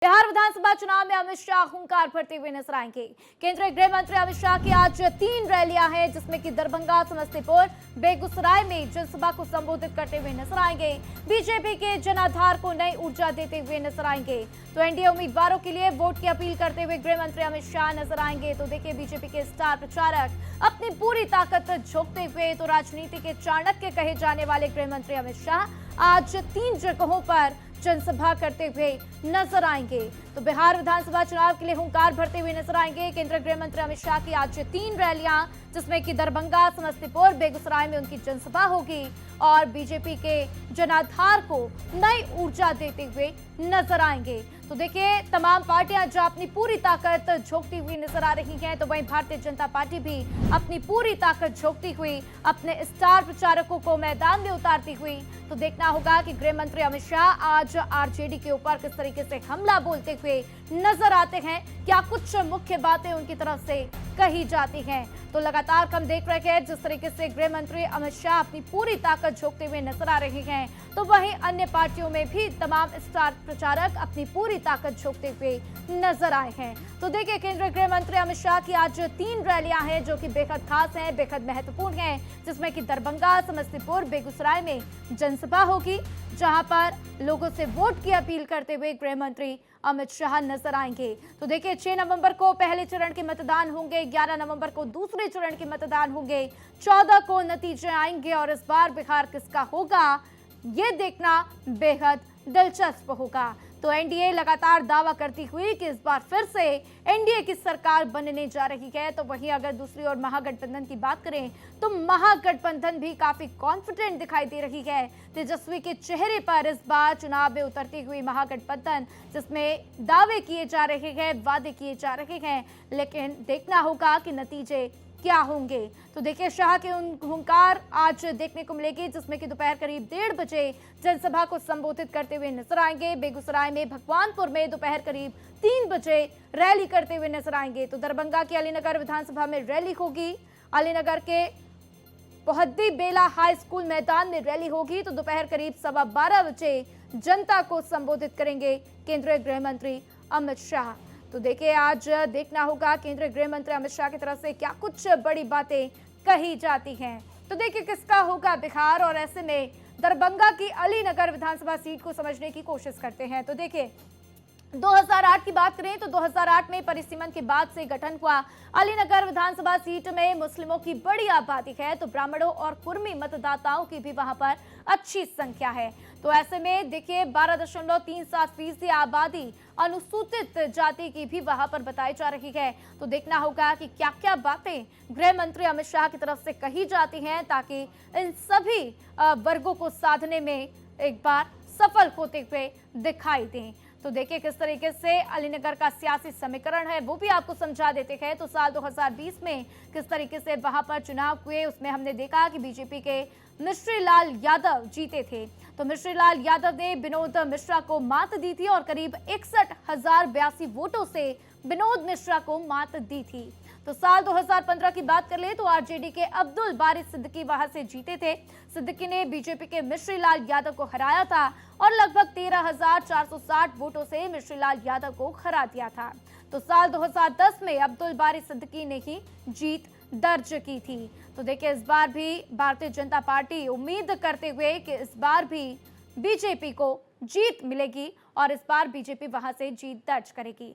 बिहार विधानसभा चुनाव में अमित शाह हुंकार भरते हुए नजर आएंगे। केंद्रीय गृह मंत्री अमित शाह की आज 3 रैलियां हैं, जिसमें कि दरभंगा, समस्तीपुर, बेगूसराय में जनसभा को संबोधित करते हुए नजर आएंगे। बीजेपी के जनाधार को नई ऊर्जा देते हुए नजर आएंगे। तो एनडीए उम्मीदवारों के लिए वोट की अपील करते हुए गृह मंत्री अमित शाह नजर आएंगे। तो देखिए, बीजेपी के स्टार प्रचारक अपनी पूरी ताकत झोंकते हुए तो राजनीति के चाणक्य कहे जाने वाले गृह मंत्री अमित शाह आज 3 जगहों पर जनसभा करते हुए नजर आएंगे। तो बिहार विधानसभा चुनाव के लिए हुंकार भरते हुए नजर आएंगे केंद्रीय गृह मंत्री अमित शाह की आज 3 रैलियां, जिसमें कि दरभंगा, समस्तीपुर, बेगूसराय में उनकी जनसभा होगी और बीजेपी के जनाधार को नई ऊर्जा देते हुए नजर आएंगे। तो देखिए, तमाम पार्टियां जो अपनी पूरी ताकत झोंकती हुई नजर आ रही हैं, तो वहीं भारतीय जनता पार्टी भी अपनी पूरी ताकत झोंकती हुई अपने स्टार प्रचारकों को मैदान में उतारती हुई। तो देखना होगा कि गृह मंत्री अमित शाह आज आरजेडी के ऊपर किस तरीके से हमला बोलते हुए नजर आते हैं, क्या कुछ मुख्य बातें उनकी तरफ से कही जाती हैं। तो लगातार हम देख रहे हैं जिस तरीके से गृह मंत्री अमित शाह अपनी पूरी ताकत झोंकते हुए नजर आ रहे हैं, तो वहीं अन्य पार्टियों में भी तमाम स्टार प्रचारक अपनी पूरी ताकत झोंकते हुए नजर आए हैं। तो देखिए, केंद्रीय गृह मंत्री अमित शाह की आज 3 रैलियां हैं जो कि बेहद खास हैं, बेहद महत्वपूर्ण हैं, जिसमें कि दरभंगा, समस्तीपुर, बेगूसराय में जनसभा होगी, जहां पर लोगों से वोट की अपील करते हुए गृह मंत्री अमित शाह नजर आएंगे। तो देखिए, 6 नवंबर को पहले चरण के मतदान होंगे, 11 नवंबर को दूसरे चरण के मतदान होंगे, 14 को नतीजे आएंगे और इस बार बिहार किसका होगा ये देखना बेहद दिलचस्प होगा। तो एनडीए लगातार दावा करती हुई कि इस बार फिर से एनडीए की सरकार बनने जा रही है। तो वहीं अगर दूसरी ओर महागठबंधन की बात करें, तो महागठबंधन भी काफी कॉन्फिडेंट दिखाई दे रही है। तेजस्वी के चेहरे पर इस बार चुनाव में उतरती हुई महागठबंधन, जिसमें दावे किए जा रहे हैं, वादे किए जा रहे हैं, लेकिन देखना होगा कि नतीजे क्या होंगे। तो देखिए, शाह के हुंकार आज देखने को मिलेगी, जिसमें कि दोपहर करीब 1:30 बजे जनसभा को संबोधित करते हुए नजर आएंगे। बेगूसराय में, भगवानपुर में दोपहर करीब 3 बजे रैली करते हुए नजर आएंगे। तो दरभंगा की अलीनगर विधानसभा में रैली होगी, अलीनगर के पोहद्दी बेला हाई स्कूल मैदान में रैली होगी। तो दोपहर करीब 12:15 बजे जनता को संबोधित करेंगे केंद्रीय गृह मंत्री अमित शाह। तो देखिए, आज देखना होगा केंद्रीय गृह मंत्री अमित शाह की तरफ से क्या कुछ बड़ी बातें कही जाती हैं। तो देखिए, किसका होगा बिहार, और ऐसे में दरभंगा की अलीनगर विधानसभा सीट को समझने की कोशिश करते हैं। तो देखिए, 2008 की बात करें तो 2008 में परिसीमन के बाद से गठन हुआ अलीनगर विधानसभा सीट में मुस्लिमों की बड़ी आबादी है, तो ब्राह्मणों और कुर्मी मतदाताओं की भी वहां पर अच्छी संख्या है। तो ऐसे में देखिए, 12.37% आबादी अनुसूचित जाति की भी वहां पर बताई जा रही है। तो देखना होगा कि क्या क्या बातें गृह मंत्री अमित शाह की तरफ से कही जाती हैं, ताकि इन सभी वर्गों को साधने में एक बार सफल होते हुए दिखाई दें। तो देखिए, किस तरीके से अलीनगर का सियासी समीकरण है वो भी आपको समझा देते हैं। तो साल 2020 में किस तरीके से वहां पर चुनाव हुए, उसमें हमने देखा कि बीजेपी के मिश्री लाल यादव जीते थे। तो मिश्री लाल यादव ने विनोद मिश्रा को मात दी थी और करीब 61,082 वोटों से विनोद मिश्रा को मात दी थी। तो साल 2015 की बात कर ले तो आरजेडी के अब्दुल बारी सिद्दीकी वहां से जीते थे। सिद्दीकी ने बीजेपी के मिश्री लाल यादव को हराया था और लगभग 13,460 वोटों से मिश्री लाल यादव को हरा दिया था। तो साल 2010 में अब्दुल बारी सिद्दीकी ने ही जीत दर्ज की थी। तो देखिए, इस बार भी भारतीय जनता पार्टी उम्मीद करते हुए कि इस बार भी बीजेपी को जीत मिलेगी और इस बार बीजेपी वहां से जीत दर्ज करेगी।